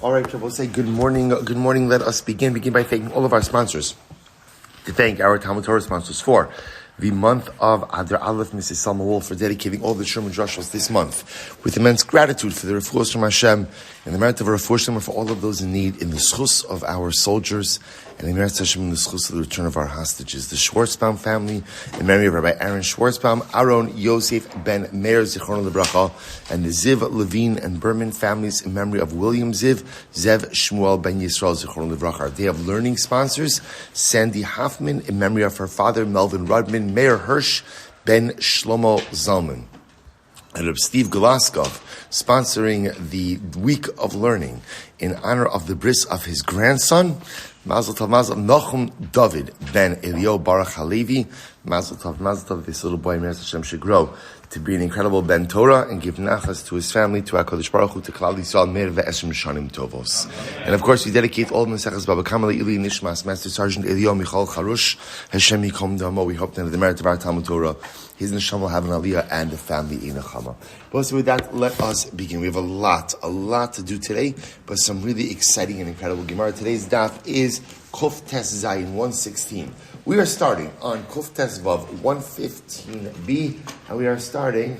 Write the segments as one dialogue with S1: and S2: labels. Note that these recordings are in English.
S1: All right, we'll say good morning. Good morning. Let us begin by thanking all of our sponsors. To thank our TALMUD TORAH sponsors for the month of Adar Aleph, Mrs. Selma Woolf, for dedicating all the Shiurim and drushos this month with immense gratitude for the refuos from Hashem and the merit of a refuah for all of those in need in the zchus of our soldiers and the merit Hashem in the zchus of the return of our hostages. The Schwarzbaum Family in memory of Rabbi Aaron Schwarzbaum, Aharon Yosef ben Meir, and the Lavine and Behrman families in memory of William Zev Shmuel ben Yisroel, our day of learning sponsors, Sandy Hoffman in memory of her father, Melvin Rudman, Meir Harush ben Shlomo Zalman, and of Steve Golaskov, sponsoring the Week of Learning in honor of the bris of his grandson, Mazel Tov Nochum David ben Eliyahu Baruch Halevi. Mazel Tov, this little boy, Meir Hashem, should grow to be an incredible Ben Torah and give nachas to his family, to HaKadosh Baruch Hu, to Klal Yisrael, Meir ve'esrim shanim tovos. And of course, we dedicate all the Maseches Bava Kamala Ili Nishmas, Master Sergeant Eliyahu Michal Harush, Hashem Yikom Damo. We hope that in the merit of our TALMUD TORAH, his Neshama will have an aliyah and a family in Neshama. But so with that, let us begin. We have a lot to do today, but some really exciting and incredible Gemara. Today's daf is Kuf Tes Zayin 116. We are starting on Kuf Tes Vav 115b, and we are starting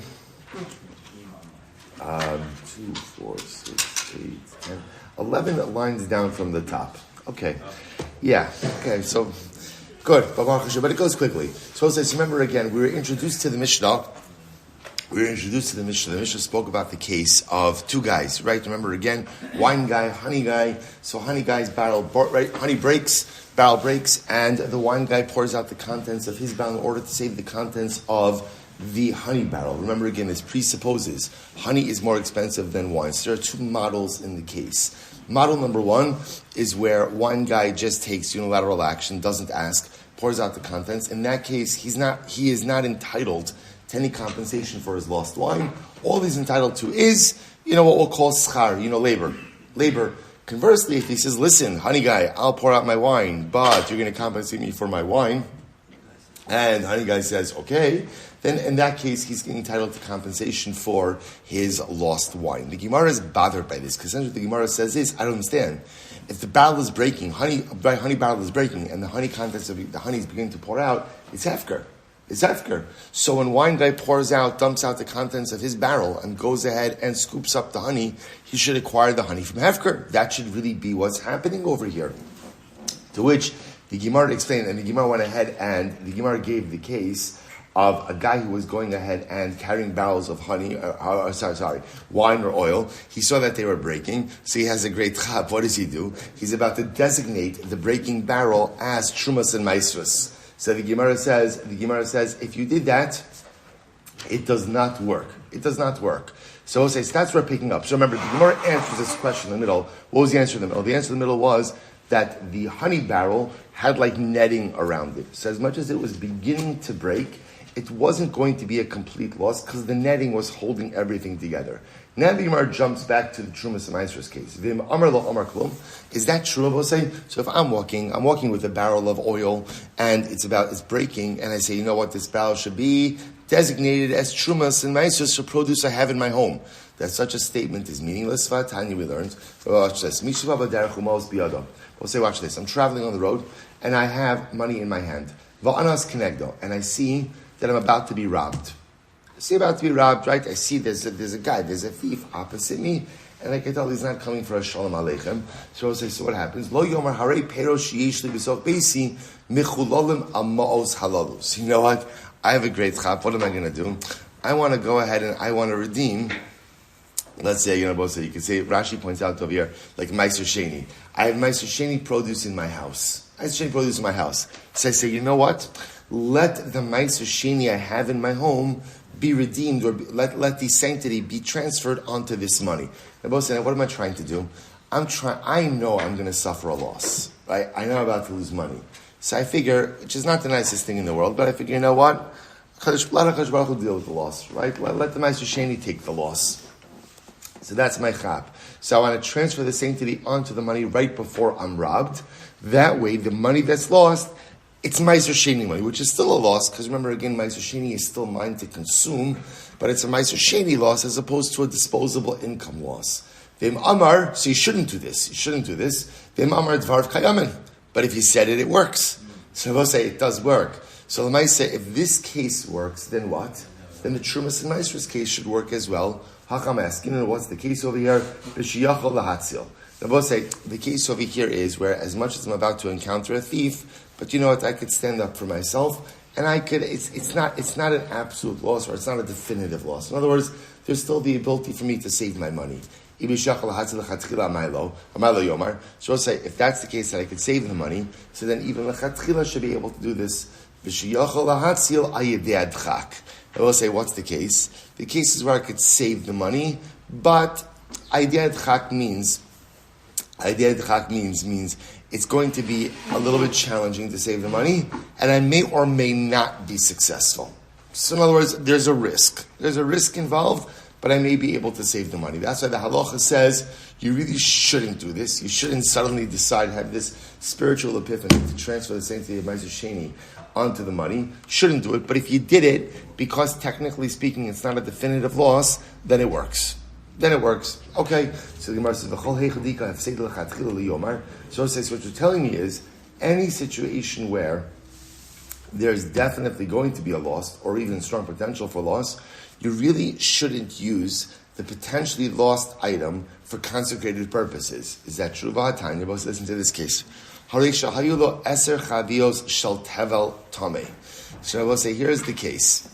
S1: 2, 4, 6, 8, 10, 11 lines down from the top. Okay. So good. But it goes quickly. So it says, remember again, we were introduced to the Mishnah. The Mishnah spoke about the case of two guys, right? Remember again, wine guy, honey guy. So honey guy's barrel, right? Honey breaks, barrel breaks, and the wine guy pours out the contents of his barrel in order to save the contents of the honey barrel. Remember again, this presupposes honey is more expensive than wine. So there are two models in the case. Model number one is where wine guy just takes unilateral action, doesn't ask, pours out the contents. In that case, he is not entitled to any compensation for his lost wine. All he's entitled to is, what we'll call schar, labor. Conversely, if he says, listen, honey guy, I'll pour out my wine, but you're going to compensate me for my wine, and honey guy says, okay, then in that case, he's entitled to compensation for his lost wine. The Gemara is bothered by this, because essentially the Gemara says this, I don't understand. If the barrel is breaking, honey barrel is breaking, and the honey contents of the honey is beginning to pour out, it's hefker. So when wine guy dumps out the contents of his barrel and goes ahead and scoops up the honey, he should acquire the honey from hefker. That should really be what's happening over here. To which the Gemara explained, and the Gemara went ahead and the Gemara gave the case of a guy who was going ahead and carrying barrels of honey, wine or oil. He saw that they were breaking, so he has a great chab. What does he do? He's about to designate the breaking barrel as trumas and maasros. So the Gemara says, if you did that, it does not work. So that's where we're picking up. So remember, the Gemara answers this question in the middle. What was the answer in the middle? The answer in the middle was that the honey barrel had like netting around it. So as much as it was beginning to break, it wasn't going to be a complete loss because the netting was holding everything together. Now the Gemara jumps back to the Trumas and Maasros case. V'im amar lo amar klum. Is that true? So if I'm walking with a barrel of oil and it's breaking, and I say, you know what, this barrel should be designated as Trumas and Maasros for produce I have in my home. That such a statement is meaningless. Tanya we learned. Watch this. We'll say, watch this. I'm traveling on the road and I have money in my hand. Va'anas kenegdo, and I see that I'm about to be robbed. Right? I see there's a guy, there's a thief opposite me, and I can tell he's not coming for a shalom aleichem. So I say, so what happens? Lo yomar harei pero sheyesh li b'soch beisi michulolim amaos halalus. You know what? I have a great chap. What am I going to do? I want to go ahead and I want to redeem. Let's say, you could say, Rashi points out over here, like Meiser Sheni. I have Meiser Sheni produce in my house. So I say, you know what? Let the Meiser Sheni I have in my home be redeemed, or let the sanctity be transferred onto this money. And both say, what am I trying to do? I know I'm going to suffer a loss, right? I know I'm about to lose money. So I figure, which is not the nicest thing in the world, but I figure, you know what? Let HaKadosh Baruch Hu deal with the loss, right? Let the Meiser Sheni take the loss. So that's my chap. So I want to transfer the sanctity onto the money right before I'm robbed. That way, the money that's lost, it's Meiser Sheni money, which is still a loss, because remember again, Meiser Sheni is still mine to consume, but it's a Meiser Sheni loss as opposed to a disposable income loss. V'im amar, so you shouldn't do this. You shouldn't do this. V'im amar dvar kayamin. But if you said it, it works. So we'll say it does work. So the say, if this case works, then what? Then the Trumas and Meiser's case should work as well. Hakam asking, what's the case over here? B'shiyachol lahatzil. The both say the case over here is where, as much as I'm about to encounter a thief, but you know what? I could stand up for myself, and I could. It's not an absolute loss, or it's not a definitive loss. In other words, there's still the ability for me to save my money. So I'll say, if that's the case that I could save the money, so then even lechatchila should be able to do this. I will say, what's the case? The case is where I could save the money, but aliyah means it's going to be a little bit challenging to save the money, and I may or may not be successful. So in other words, there's a risk. There's a risk involved, but I may be able to save the money. That's why the halacha says you really shouldn't do this. You shouldn't suddenly decide to have this spiritual epiphany to transfer the sanctity of Ma'aser Sheni onto the money. Shouldn't do it. But if you did it, because technically speaking it's not a definitive loss, then it works. Okay. So the Gemara says, so it says, what you're telling me is, any situation where there's definitely going to be a loss, or even strong potential for loss, you really shouldn't use the potentially lost item for consecrated purposes. Is that true? V'hatanya, both listen to this case. Harush hayulo eser chavios shel tevel tamei. So I will say, here's the case.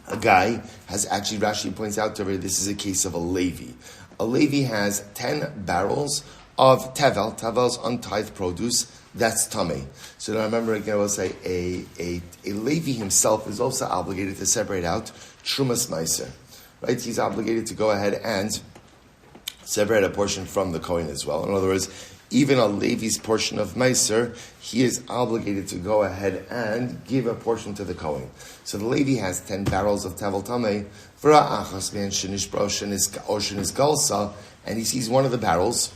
S1: A guy has actually, Rashi points out to her, this is a case of a Levi. A Levi has 10 barrels of tevel. Tevel's untithed produce. That's tamei. So now remember again, I will say, a Levi himself is also obligated to separate out Trumas Meiser. Right? He's obligated to go ahead and separate a portion from the Kohen as well. In other words, even a Levi's portion of Meiser, he is obligated to go ahead and give a portion to the Kohen. So the Levi has 10 barrels of Tevel Tamei, and he sees one of the barrels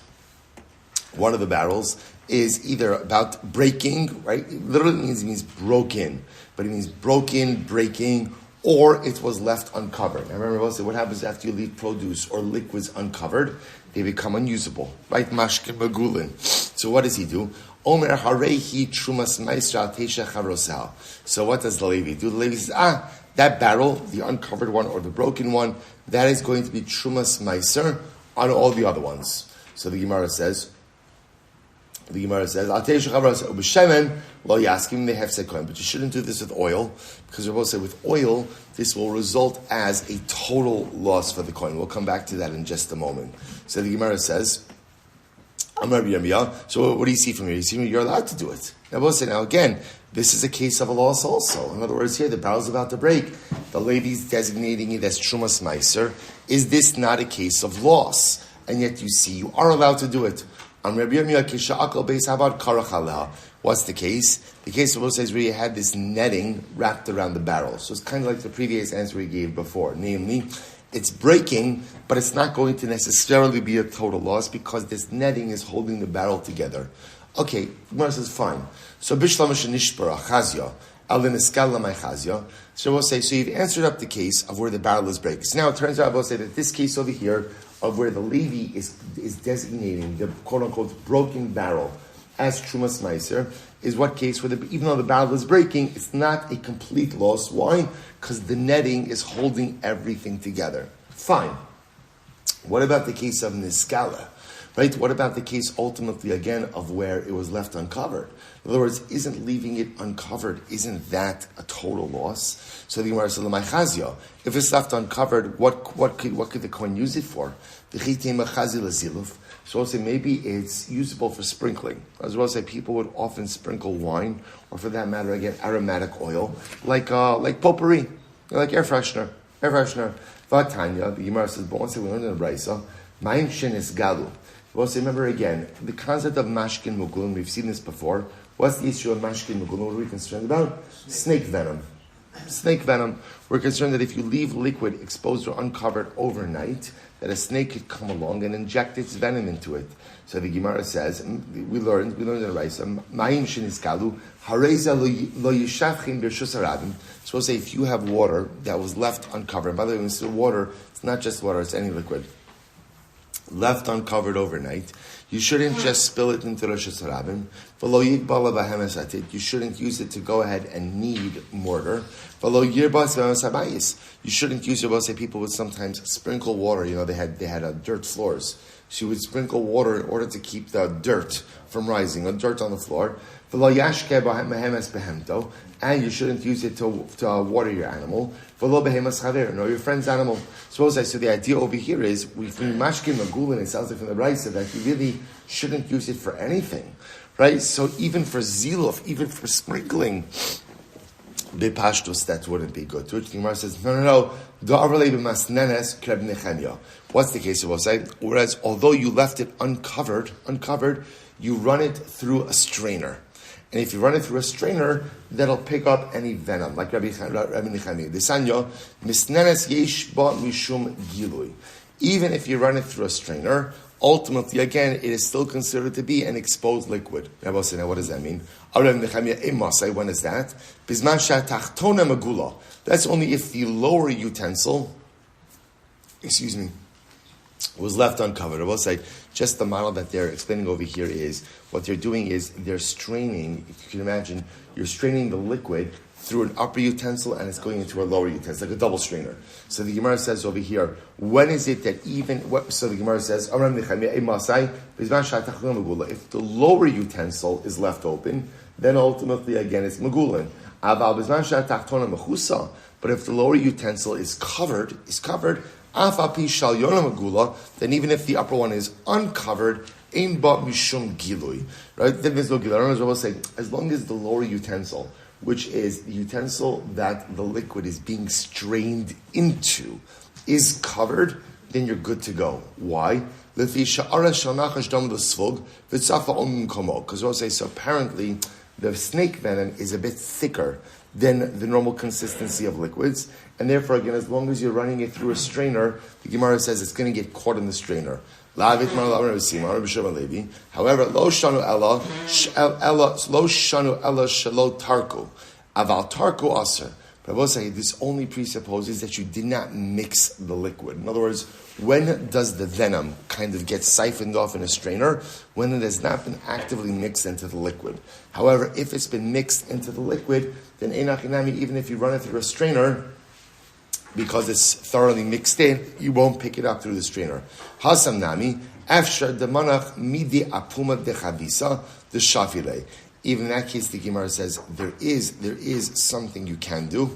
S1: is either about breaking, right? It literally means broken, but it means broken, breaking, or it was left uncovered. Now remember, what happens after you leave produce or liquids uncovered? They become unusable, right? Mashkin magulin. So what does he do? Omer harehi trumas ma'isra teisha charosel. So what does the Levi do? The Levi says, that barrel, the uncovered one or the broken one, that is going to be trumas ma'isr on all the other ones. So the Gemara says, but you shouldn't do this with oil, because we're both saying with oil, this will result as a total loss for the coin. We'll come back to that in just a moment. So the Gemara says, so what do you see from here? You see you're allowed to do it. Now we'll say, now again, this is a case of a loss also. In other words, here the barrel's about to break. The Levi's designating it as Trumas Meiser. Is this not a case of loss? And yet you see you are allowed to do it. What's the case? The case of says where you had this netting wrapped around the barrel. So it's kind of like the previous answer we gave before. Namely, it's breaking, but it's not going to necessarily be a total loss because this netting is holding the barrel together. Okay, Gemara says fine. So so we'll say, so you've answered up the case of where the barrel is breaking. So now it turns out we'll say that this case over here of where the Levi is designating the quote-unquote broken barrel as Trumas Meiser is what case where even though the barrel is breaking, it's not a complete loss. Why? Because the netting is holding everything together. Fine. What about the case of Niskala? Right? What about the case ultimately again of where it was left uncovered? In other words, isn't leaving it uncovered, isn't that a total loss? So the Gemara says, if it's left uncovered, what could the Kohen use it for? So I'll say maybe it's usable for sprinkling. As well as say people would often sprinkle wine, or for that matter, again, aromatic oil, like potpourri, like air freshener. Vatanya, the Gemara says, but once we learned in the Brisa, ma'im shenis galu. We'll say, remember again, the concept of mashkin mugulin, we've seen this before. What's the issue of mashkin mugulin? What are we concerned about? Snake venom. We're concerned that if you leave liquid exposed or uncovered overnight, that a snake could come along and inject its venom into it. So the Gemara says, we learned in the Raisa, ma'im sheniskalu, hareza lo yishavchim b'rshus harabim. So we'll say, if you have water that was left uncovered, by the way, when we say water, it's not just water, it's any liquid. left uncovered overnight, you shouldn't just spill it into Rosh Hashanah. You shouldn't use it to go ahead and knead mortar. You shouldn't use your say people would sometimes sprinkle water. They had dirt floors. So you would sprinkle water in order to keep the dirt from rising, the dirt on the floor. And you shouldn't use it to water your animal. Nor your friend's animal. So the idea over here is, from Mashkin Magulin, it sounds like from the Raisa, that you really shouldn't use it for anything. Right? So even for ziluf, even for sprinkling, Bepashtos, that wouldn't be good. To which the Gemara says, no. What's the case of Osai? Whereas, although you left it uncovered, you run it through a strainer. And if you run it through a strainer, that'll pick up any venom. Like Rabbi Nechami. Desanyo, misnenes yesh ba mishum gilui. Even if you run it through a strainer, ultimately, again, it is still considered to be an exposed liquid. Rabbi said, now what does that mean? When is that? That's only if the lower utensil, was left uncovered. I will say, just the model that they're explaining over here is, what they're doing is, they're straining, if you can imagine, you're straining the liquid through an upper utensil and it's going into a lower utensil, like a double strainer. So the Gemara says over here, when is it that so the Gemara says, if the lower utensil is left open, then ultimately again it's magulin. But if the lower utensil is covered, then even if the upper one is uncovered, right? Then there's no gilui. I will say, as long as the lower utensil, which is the utensil that the liquid is being strained into, is covered, then you're good to go. Why? Because we'll say, so apparently the snake venom is a bit thicker than the normal consistency of liquids, and therefore, again, as long as you're running it through a strainer, the Gemara says it's going to get caught in the strainer. However, lo shanu ella shelo tarku, aval tarku aser. But I will say this only presupposes that you did not mix the liquid. In other words, when does the venom kind of get siphoned off in a strainer? When it has not been actively mixed into the liquid. However, if it's been mixed into the liquid, then einachinami, even if you run it through a strainer, because it's thoroughly mixed in, you won't pick it up through the strainer. Hasam nami, afshar demanach midi apuma dechavisa the shafile. Even in that case, the Gemara says there is something you can do.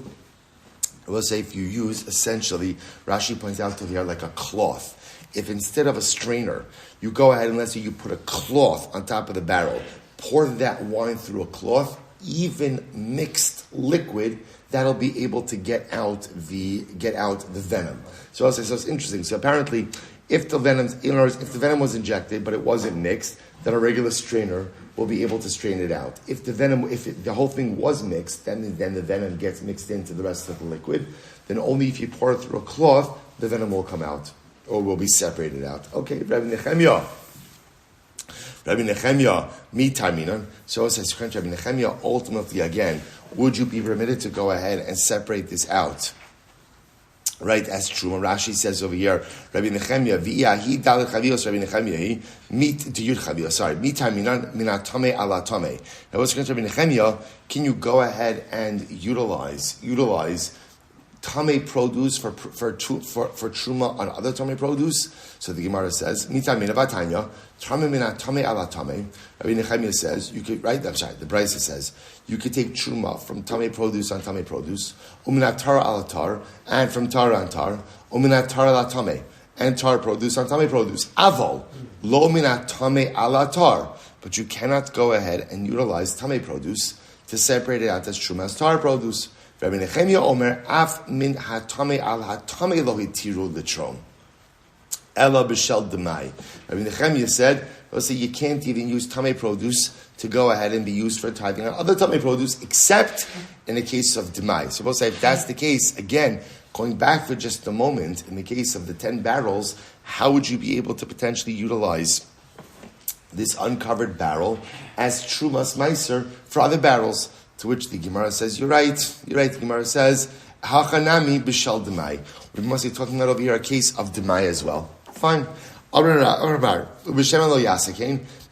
S1: I will say if you use, essentially, Rashi points out to here, like a cloth. If instead of a strainer, you go ahead and let's say you put a cloth on top of the barrel, pour that wine through a cloth, even mixed liquid, that'll be able to get out the venom. So I'll say, so it's interesting. So apparently, if the venom was injected but it wasn't mixed, then a regular strainer will be able to strain it out. If the whole thing was mixed, then the venom gets mixed into the rest of the liquid. Then only if you pour it through a cloth, the venom will come out or will be separated out. Okay, Rabbi Nechemia, mi tarminan. So it says, Rabbi Nechemia, ultimately again, would you be permitted to go ahead and separate this out? Right, as true. And Rashi says over here, Rabbi Nechemia, Hy'd dalet chavios, Rabbi Nechemia, meet to yud chavios. Sorry, mitar minan minatame ala tame. Now, what's going to Rabbi Nechemia? Can you go ahead and utilize tame produce for truma on other tame produce? So the Gemara says, mitar minavatanya, tame minatame ala tame. Rabbi Nechemia says you could. Right, I'm sorry. The Brisa says you could take truma from tame produce on tame produce, uminat tara ala tar, and from tar on tar, uminat tara ala tame, and tar produce on tame produce. Avol lo minat tame ala tar, but you cannot go ahead and utilize tame produce to separate it out as truma as tar produce. Rabbi Nechemia omer af min hatame al hatame lo hitiru l'trom. Ella b'shel demai. Rabbi Nechemia said, let's say you can't even use tame produce to go ahead and be used for tithing on other tame produce, except in the case of demai. So we'll say if that's the case, again, going back for just a moment, in the case of the 10 barrels, how would you be able to potentially utilize this uncovered barrel as trumas meiser for other barrels? To which the Gemara says, you're right. The Gemara says, hachanami b'shel demai. We must be talking about over here a case of demai as well. Fine. Maybe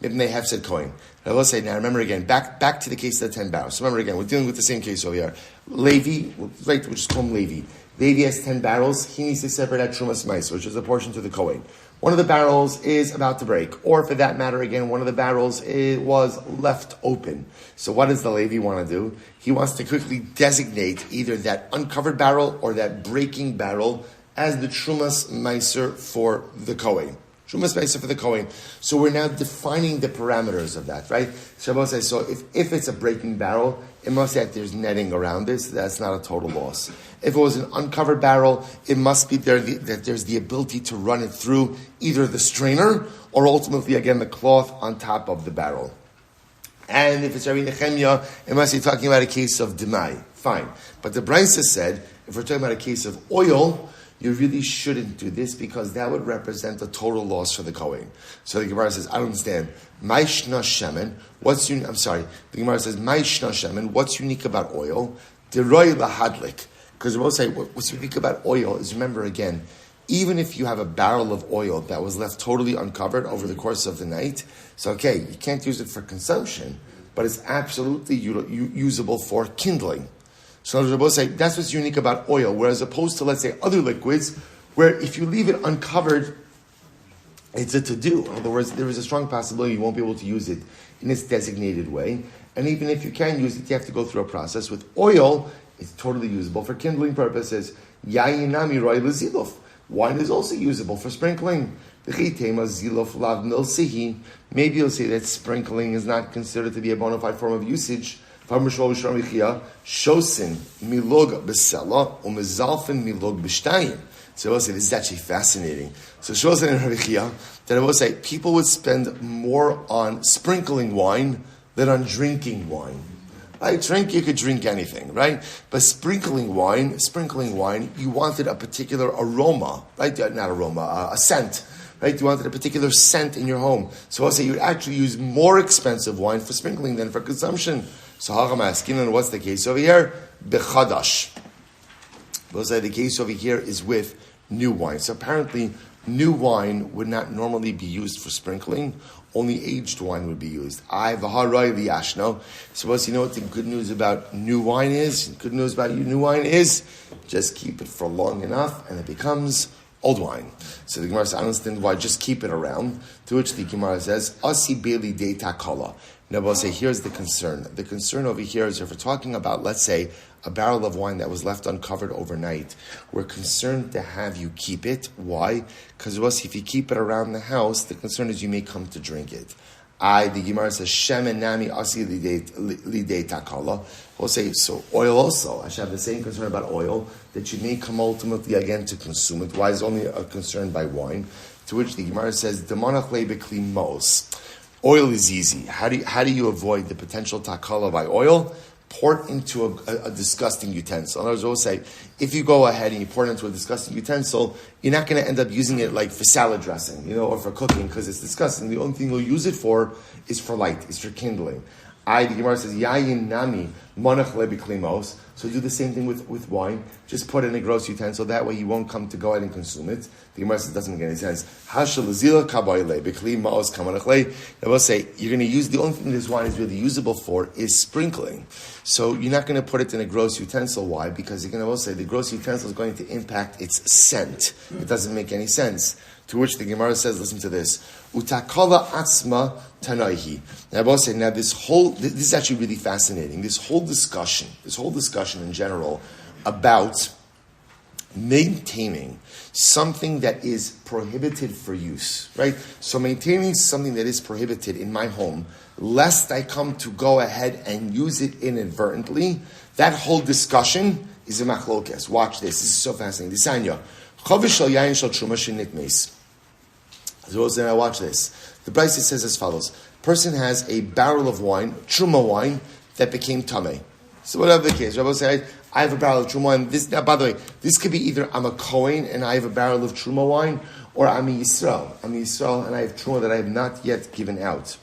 S1: they have said coin. I will say now. Remember again. Back to the case of the 10 barrels. So remember again. We're dealing with the same case over here. Levi, right? We'll just call him Levi. Levi has 10 barrels. He needs to separate out Trumas Meiser, which is a portion to the Kohen. One of the barrels is about to break, or for that matter, again, one of the barrels was left open. So what does the Levi want to do? He wants to quickly designate either that uncovered barrel or that breaking barrel as the Trumas Meiser for the Kohen. Trumas Meiser for the Kohen. So we're now defining the parameters of that, right? Shabbos says, so if it's a breaking barrel, it must say that there's netting around this. That's not a total loss. If it was an uncovered barrel, it must be that there's the ability to run it through either the strainer or ultimately, again, the cloth on top of the barrel. And if it's Rabbi Nechemia, it must be talking about a case of demai. Fine. But the Brisa said, if we're talking about a case of oil, you really shouldn't do this because that would represent a total loss for the Kohen. So the Gemara says, I don't understand. Ma'ishna shemen, the Gemara says, Ma'ishna shemen, what's unique about oil? Deroi lahadlik. Because we'll say, what's unique about oil is, remember again, even if you have a barrel of oil that was left totally uncovered over the course of the night, so okay, you can't use it for consumption, but it's absolutely usable for kindling. So we'll say, that's what's unique about oil, whereas opposed to, let's say, other liquids, where if you leave it uncovered, it's a to-do. In other words, there is a strong possibility you won't be able to use it in its designated way. And even if you can use it, you have to go through a process. With oil, it's totally usable for kindling purposes. Wine is also usable for sprinkling. Maybe you'll say that sprinkling is not considered to be a bona fide form of usage. Shosin milog besela umezalfen milog b'shtayim. So I will say this is actually fascinating. So Shosin and Rabbi that I will say people would spend more on sprinkling wine than on drinking wine. Right? You could drink anything, right? But sprinkling wine, you wanted a particular aroma, right? Not aroma, a scent, right? You wanted a particular scent in your home. So I'll say you would actually use more expensive wine for sprinkling than for consumption. So Hagam asking, and what's the case over here? Bechadash. We'll say the case over here is with new wine. So apparently, new wine would not normally be used for sprinkling. Only aged wine would be used. Aharon Yosef. So you know what the good news about new wine is? Good news about new wine is just keep it for long enough and it becomes old wine. So the Gemara says, I don't understand why just keep it around. To which the Gemara says, Asi Beli de Takala. Now we'll say, here's the concern. The concern over here is if we're talking about, let's say, a barrel of wine that was left uncovered overnight, we're concerned to have you keep it. Why? Because if you keep it around the house, the concern is you may come to drink it. The Gemara says, Shemen nami asi lidei takala. We'll say, so oil also. I should have the same concern about oil, that you may come ultimately again to consume it. Why is only a concern by wine? To which the Gemara says, Demonach le bekli mos. Oil is easy. How do you avoid the potential takala by oil? Pour it into a disgusting utensil. In other words, I will say, if you go ahead and you pour it into a disgusting utensil, you're not going to end up using it like for salad dressing, or for cooking, because it's disgusting. The only thing you'll use it for is for light, is for kindling. The Gemara says, Yayin nami monach lebiklimos. So do the same thing with wine. Just put it in a gross utensil. That way you won't come to go ahead and consume it. The Gemara says it doesn't make any sense. Hashalazila kabayle biklimos kamanachle. I will say, you're going to use, the only thing this wine is really usable for is sprinkling. So you're not going to put it in a gross utensil. Why? Because you're going to say the gross utensil is going to impact its scent. It doesn't make any sense. To which the Gemara says, listen to this. Utakala atzma tanaihi. Now I will say, this is actually really fascinating. This whole discussion in general about maintaining something that is prohibited for use, right? So maintaining something that is prohibited in my home, lest I come to go ahead and use it inadvertently, that whole discussion is a machlokes. Watch this. This is so fascinating. Disanya. Chavish shel yayin shel truma shenitmes. So now watch this. The Brisa says as follows. Person has a barrel of wine, truma wine, that became tameh. So whatever the case, Rabbi said, I have a barrel of truma wine. Now, by the way, this could be either I'm a Kohen and I have a barrel of truma wine, or I'm Am Yisroel and I have truma that I have not yet given out.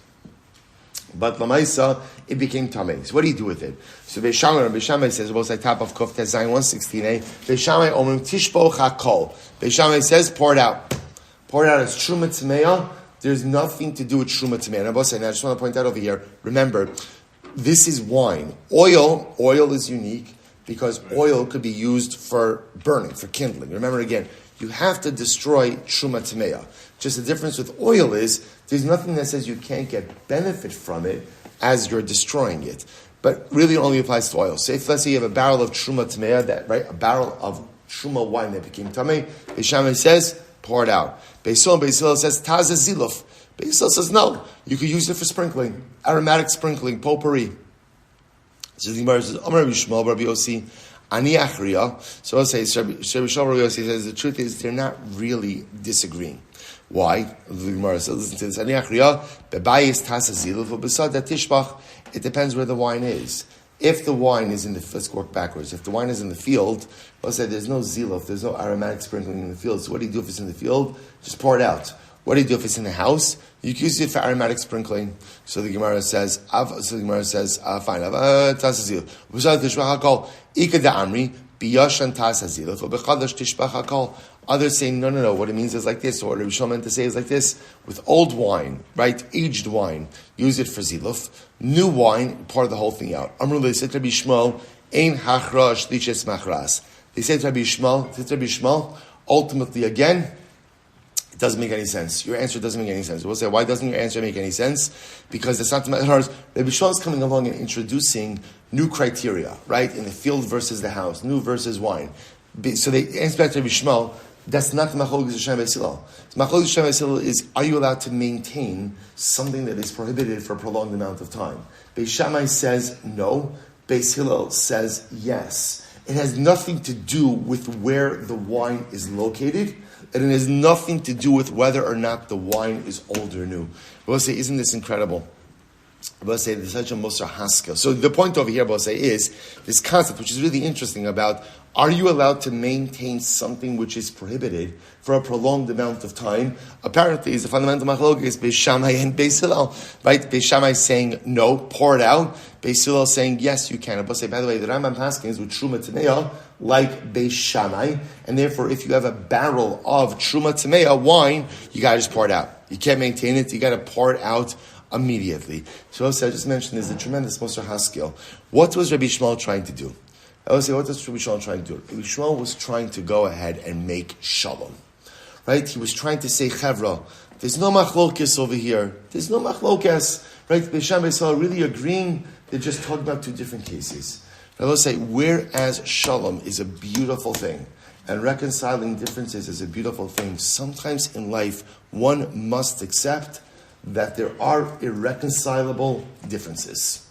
S1: But lamaisa, it became tameh. So what do you do with it? So Rabbi Shammai says, about the top of Kuf Tezayin 116a, Rabbi Shammai omrim tishbo chakol. Rabbi Shammai says, pour it out. Pour it out as truma tmeya. There's nothing to do with truma tmeya. And I just want to point out over here, remember, this is wine. Oil is unique because oil could be used for burning, for kindling. Remember again, you have to destroy truma tmeya. Just the difference with oil is, there's nothing that says you can't get benefit from it as you're destroying it. But really it only applies to oil. So if, let's say you have a barrel of truma tmeya, a barrel of truma wine that became tamei, Beis Shammai says, pour it out. Beis Hillel says, taza ziluf. Beis Hillel says, no, you could use it for sprinkling, aromatic sprinkling, potpourri. So the Gemara says, Rabbi Shmuel, Rabbi Yossi, ani achriya. So I'll say, Rabbi Shmuel, Rabbi Yossi says, the truth is, they're not really disagreeing. Why? The Gemara says, listen to this. Ani achriya, bebayis taza ziluf, ubesad that tishbach. It depends where the wine is. If the wine is in the, let's work backwards. If the wine is in the field, we'll say there's no ziluf, there's no aromatic sprinkling in the field. So what do you do if it's in the field? Just pour it out. What do you do if it's in the house? You can use it for aromatic sprinkling. So the Gemara says, fine. Others say, no. What it means is like this, or what Rabbi Shmuel meant to say is like this. With old wine, right, aged wine, use it for ziluf. New wine, pour the whole thing out. They said to Rabbi Shmuel, ein hachrosh liches machras. They said to Rabbi Shmuel, ultimately again, it doesn't make any sense. Your answer doesn't make any sense. We'll say, why doesn't your answer make any sense? Because it's not Rabbi Shmuel is coming along and introducing new criteria, right, in the field versus the house, new versus wine. So they answer back to Rabbi Shmuel, that's not the Maseches Hashem Beis Hillel. Maseches Hashem Beis Hillel is, are you allowed to maintain something that is prohibited for a prolonged amount of time? Beis Shammai says no. Beis Hillel says yes. It has nothing to do with where the wine is located, and it has nothing to do with whether or not the wine is old or new. We'll say, isn't this incredible? We'll say there's such a Musar Haskell. So the point over here, we'll say, is this concept, which is really interesting about, are you allowed to maintain something which is prohibited for a prolonged amount of time? Apparently, is the fundamental machlok is Beis Shammai and Beis Hillel, right? Beis Shammai saying no, pour it out. Beis Hillel saying yes, you can. But say, by the way, the Rambam Paskin is with Truma Tameya, like Beis Shammai, and therefore, if you have a barrel of Truma Tameya wine, you got to just pour it out. You can't maintain it. You got to pour it out immediately. So I just mentioned there's a tremendous Musar Haskell. What was Rabbi Shmuel trying to do? I would say, what was Rabbi Shmuel trying to do? Rabbi Shmuel was trying to go ahead and make shalom. Right? He was trying to say, Chevra, there's no machlokes over here. There's no machlokes. Right? Beis Shammai are really agreeing. They're just talking about two different cases. I will say, whereas shalom is a beautiful thing, and reconciling differences is a beautiful thing, sometimes in life, one must accept that there are irreconcilable differences.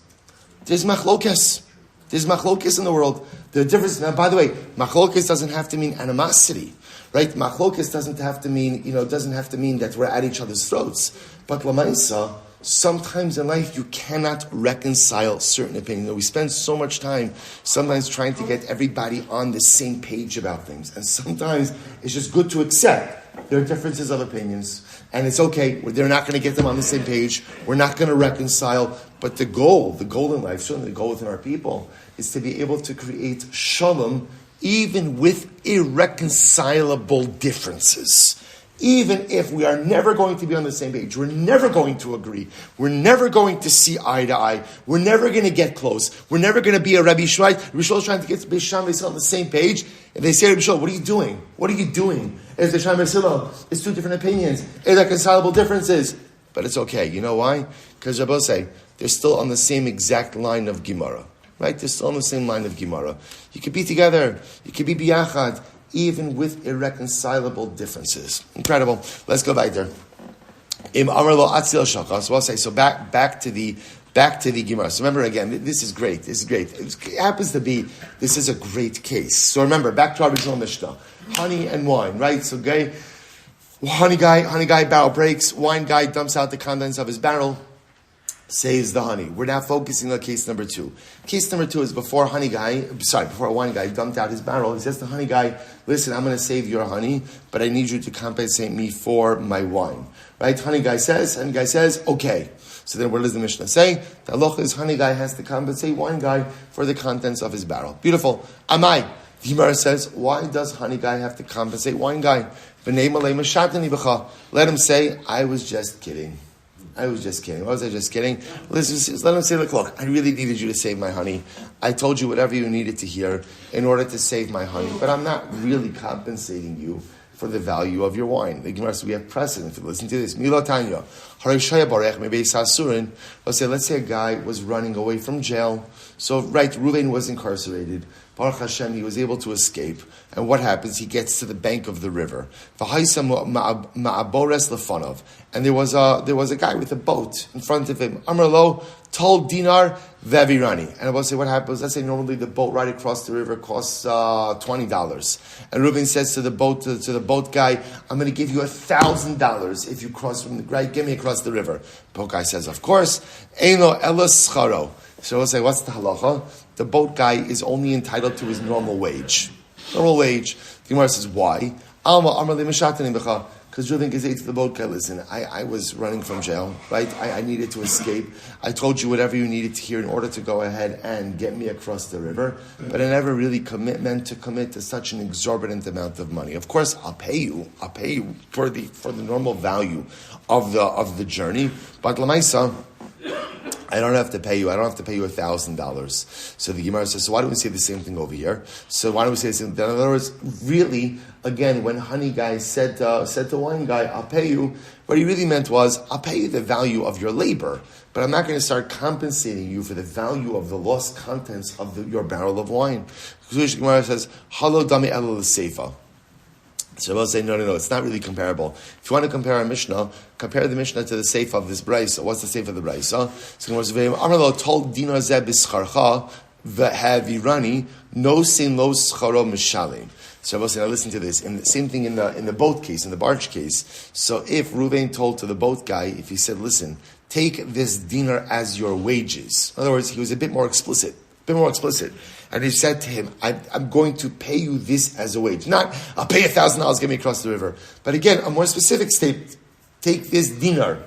S1: There's machlokes. There's machlokes in the world. There are differences. Now, by the way, machlokes doesn't have to mean animosity, right? Machlokes doesn't have to mean that we're at each other's throats. But lamaisa, sometimes in life you cannot reconcile certain opinions. We spend so much time sometimes trying to get everybody on the same page about things, and sometimes it's just good to accept there are differences of opinions, and it's okay. They're not going to get them on the same page. We're not going to reconcile. But the goal in life, certainly the goal within our people, is to be able to create shalom even with irreconcilable differences. Even if we are never going to be on the same page, we're never going to agree, we're never going to see eye to eye, we're never going to get close, we're never going to be a Rabbi Shmuel. Rabbi Shmuel is trying to get Beis Shammai on the same page, and they say, Rabbi Shmuel, what are you doing? What are you doing? It's the Shammai, it's two different opinions, irreconcilable differences. But it's okay. You know why? Because Rabbi say, they're still on the same exact line of Gemara. Right? They're still on the same line of Gemara. You could be together, you could be biyachad, even with irreconcilable differences. Incredible. Let's go back there. So I'll say, so back to the Gemara. So remember again, this is great. It happens to be, this is a great case. So remember, back to our original Mishnah. Honey and wine, right? So honey guy, barrel breaks, wine guy dumps out the contents of his barrel, saves the honey. We're now focusing on case number 2. Case number 2 is before a wine guy dumped out his barrel. He says to the honey guy, listen, I'm going to save your honey, but I need you to compensate me for my wine. Right? Honey guy says, okay. So then what does the Mishnah say? The halacha is honey guy has to compensate wine guy for the contents of his barrel. Beautiful. Amai. The Gemara says, why does honey guy have to compensate wine guy? Let him say, I was just kidding. I was just kidding. Why was I just kidding? Let him say, look, I really needed you to save my honey. I told you whatever you needed to hear in order to save my honey, but I'm not really compensating you for the value of your wine. The Gemara says we have precedent. Listen to this. Let's say a guy was running away from jail. So, right, Reuven was incarcerated. Baruch Hashem, he was able to escape. And what happens? He gets to the bank of the river. And there was a guy with a boat in front of him. Amrlo told dinar vevirani. And I will say what happens. Let's say normally the boat right across the river costs $20. And Reuben says to the boat guy, I'm going to give you $1,000 if you cross from the right. Get me across the river. Boat guy says, of course. Eino elas scharo. So we'll say, what's the halacha? The boat guy is only entitled to his normal wage. Normal wage. The Gemara says, why? Because Reuven can say to the boat guy, listen, I was running from jail, right? I needed to escape. I told you whatever you needed to hear in order to go ahead and get me across the river, but I never really meant to commit to such an exorbitant amount of money. Of course, I'll pay you for the normal value of the journey, but Lamaisa, I don't have to pay you. I don't have to pay you $1,000. So the Gemara says, so why don't we say the same thing over here? So why don't we say the same thing? In other words, really, again, when honey guy said to wine guy, I'll pay you, what he really meant was, I'll pay you the value of your labor, but I'm not going to start compensating you for the value of the lost contents of your barrel of wine. The Gemara says, Halo dami elo l'seifa. So we'll say, no, it's not really comparable. If you want to compare our Mishnah, compare the Mishnah to the Seif of this Brisa. What's the Seif of the Brisa? So Amrlo told dinar zeh b'scharcha v'havirani no sin lo scharo mishalim. So we'll say, now listen to this. And the same thing in the boat case, in the barge case. So if Reuven told to the boat guy, if he said, listen, take this dinar as your wages. In other words, he was a bit more explicit. And he said to him, I'm going to pay you this as a wage. Not, I'll pay $1,000, get me across the river. But again, a more specific statement. Take this dinar.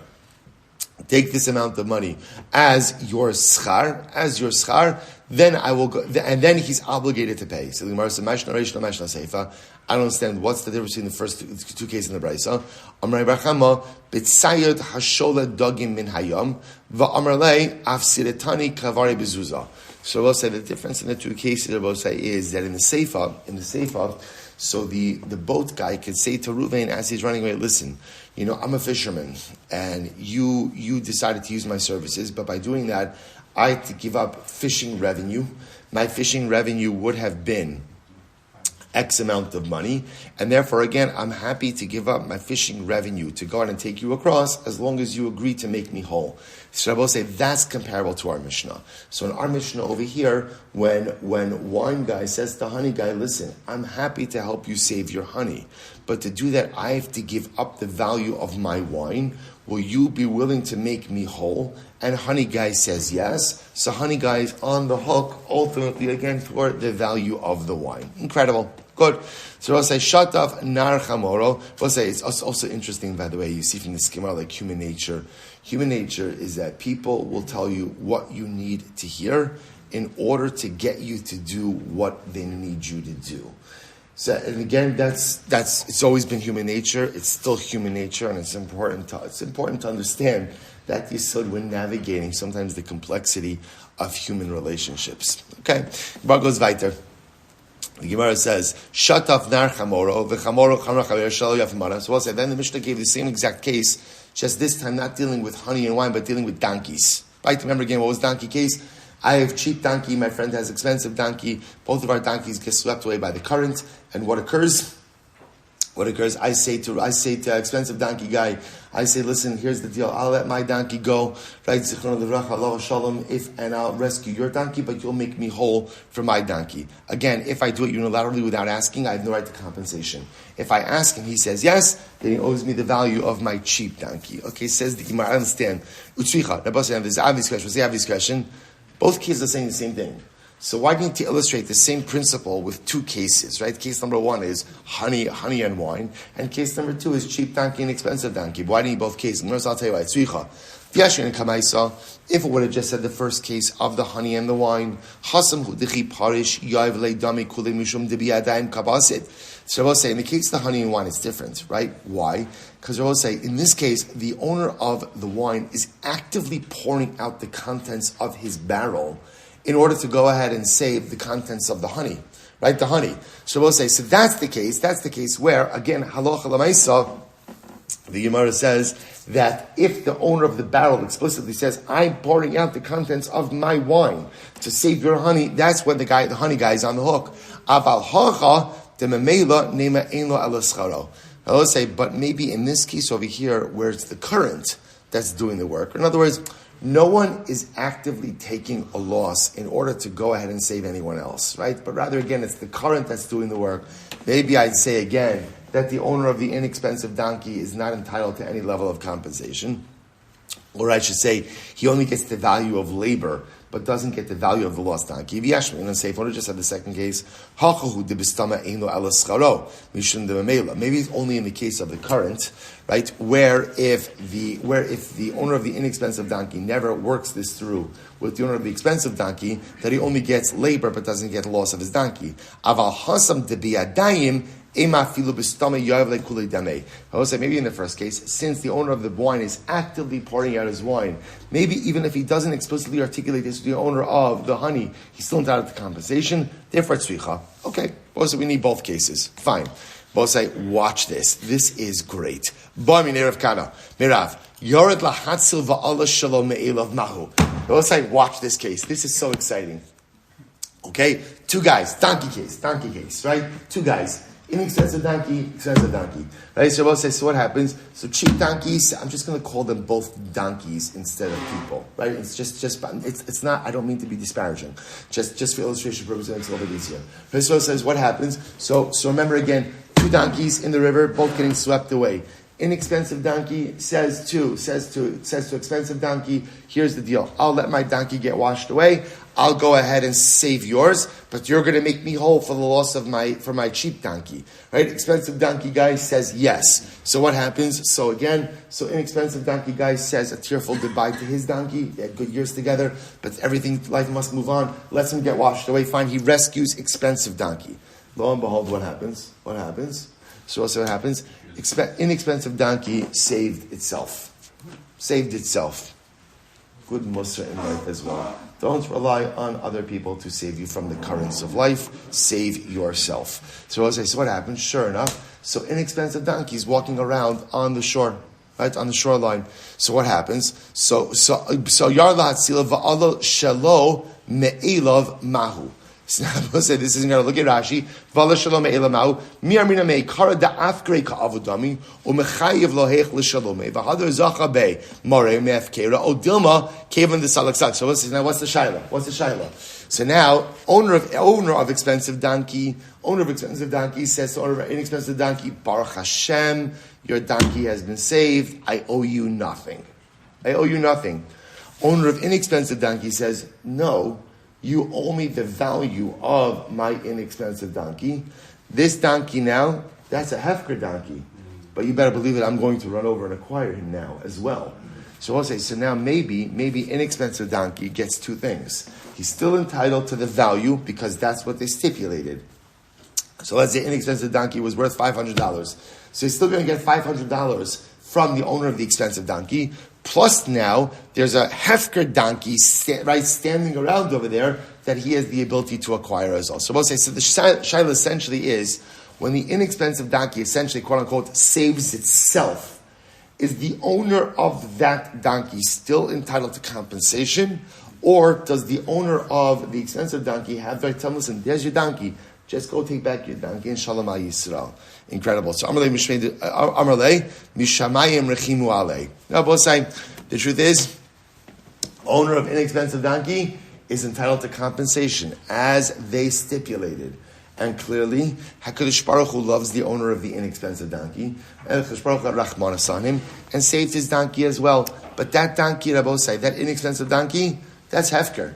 S1: Take this amount of money as your schar, then I will go, and then he's obligated to pay. So the Gemara says, Mashna Reish, Mashna Seifa. I don't understand what's the difference between the first two cases in the Brisa. Amrei Barchama, Bitsayod Hashola Dogim Min Hayom, Va'amrlei Afsiretani Kavari Bezuza. So we'll say the difference in the two cases I will say is that in the Seifa, so the boat guy could say to Reuven as he's running away, listen, I'm a fisherman, and you decided to use my services, but by doing that, I had to give up fishing revenue. My fishing revenue would have been X amount of money, and therefore, again, I'm happy to give up my fishing revenue to go out and take you across as long as you agree to make me whole. So I will say that's comparable to our Mishnah. So in our Mishnah over here, when wine guy says to honey guy, listen, I'm happy to help you save your honey, but to do that, I have to give up the value of my wine. Will you be willing to make me whole? And honey guy says yes. So honey guy is on the hook, ultimately, again, for the value of the wine. Incredible. Good. So I'll say, Shatav nar chamoro. We'll say, it's also interesting, by the way, you see from the schema, like human nature. Human nature is that people will tell you what you need to hear in order to get you to do what they need you to do. So, and again, that's it's always been human nature. It's still human nature, and it's important to understand that yesod when navigating sometimes the complexity of human relationships. Okay, Gemara goes weiter. The Gemara says, "Shataf nar chamoro v'chamoro chamor chaver shelo yafimara." So we'll say then the Mishnah gave the same exact case, just this time not dealing with honey and wine, but dealing with donkeys. Right? Remember again, what was donkey case? I have cheap donkey, my friend has expensive donkey. Both of our donkeys get swept away by the current. And what occurs? I say to expensive donkey guy, I say, listen, here's the deal. I'll let my donkey go, right? And I'll rescue your donkey, but you'll make me whole for my donkey. Again, if I do it unilaterally without asking, I have no right to compensation. If I ask and he says yes, then he owes me the value of my cheap donkey. Okay, says the Gemara, I understand. There's obvious question. Both cases are saying the same thing. So why do you need to illustrate the same principle with two cases, right? Case number one is honey and wine, and case number two is cheap donkey and expensive donkey. Why do you need both cases? I'll tell you why. If it would have just said the first case of the honey and the wine, so Rabbi say in the case of the honey and wine, it's different, right? Why? Because Rabbi say in this case, the owner of the wine is actively pouring out the contents of his barrel in order to go ahead and save the contents of the honey, right? The honey. So Rabbi say, so that's the case. That's the case where again, halacha l'maisa, the Gemara says that if the owner of the barrel explicitly says, I'm pouring out the contents of my wine to save your honey, that's when the honey guy is on the hook. Aval hacha dememela nema ein lo ala scharo. I will say, but maybe in this case over here, where it's the current that's doing the work. In other words, no one is actively taking a loss in order to go ahead and save anyone else, right? But rather, again, it's the current that's doing the work. Maybe I'd say again that the owner of the inexpensive donkey is not entitled to any level of compensation. Or I should say, he only gets the value of labor, but doesn't get the value of the lost donkey. Maybe it's just had the second case. Maybe it's only in the case of the current, right? Where if the owner of the inexpensive donkey never works this through with the owner of the expensive donkey, that he only gets labor but doesn't get the loss of his donkey. Aval hasam debiyadayim. I will say maybe in the first case, since the owner of the wine is actively pouring out his wine, maybe even if he doesn't explicitly articulate this to the owner of the honey, he's still entitled to compensation. Therefore, it's tzricha. Okay, so we need both cases. Fine. Both say, watch this. This is great. Both say, watch this case. This is so exciting. Okay, two guys, donkey case, right? Two guys. Inexpensive donkey, expensive donkey. Right? So Rabbi says, so what happens? So cheap donkeys, I'm just going to call them both donkeys instead of people. Right? It's it's not, I don't mean to be disparaging. Just for illustration purposes, it's a little bit easier. Right? So it says, what happens? So remember again, two donkeys in the river, both getting swept away. Inexpensive donkey says to expensive donkey, here's the deal. I'll let my donkey get washed away. I'll go ahead and save yours, but you're going to make me whole for the loss of my cheap donkey. Right? Expensive donkey guy says yes. So what happens? So inexpensive donkey guy says a tearful goodbye to his donkey. They had good years together, but life must move on. Lets him get washed away. Fine. He rescues expensive donkey. Lo and behold, what happens? So also what happens? Inexpensive donkey saved itself. Good mussar in life as well. Don't rely on other people to save you from the currents of life. Save yourself. So what happens? Sure enough, so inexpensive donkey is walking around on the shore, right on the shoreline. So what happens? So yarla hatzila va'alo shelo me'elav mahu. This isn't going to look at Rashi. Vala shalom elamau. Mi'armina me kara da'afgrei ka'avudami u'mechayiv lohech l'shalomei v'hadar zacha be marei me'afkera odilma kevan d'salaksak. So what's the shaila? So now owner of expensive donkey says to owner of inexpensive donkey, Baruch Hashem, your donkey has been saved. I owe you nothing. Owner of inexpensive donkey says, no. You owe me the value of my inexpensive donkey. This donkey now, that's a hefker donkey. But you better believe it, I'm going to run over and acquire him now as well. So I'll say, so now maybe inexpensive donkey gets two things. He's still entitled to the value because that's what they stipulated. So let's say inexpensive donkey was worth $500. So he's still going to get $500 from the owner of the expensive donkey. Plus now, there's a hefker donkey standing around over there that he has the ability to acquire as well. So the shaila essentially is, when the inexpensive donkey essentially, quote unquote, saves itself, is the owner of that donkey still entitled to compensation? Or does the owner of the expensive donkey have the right to tell him, listen, there's your donkey, just go take back your donkey and shalom Am Yisroel. Incredible. So Amarle Mishamayim Rechimu Alei. Now both saying the truth is, owner of inexpensive donkey is entitled to compensation as they stipulated. And clearly, HaKadosh Baruch Hu loves the owner of the inexpensive donkey. And HaKadosh Baruch Hu had Rachmanas on him and saved his donkey as well. But that donkey, Rabbi say, that inexpensive donkey, that's hefker.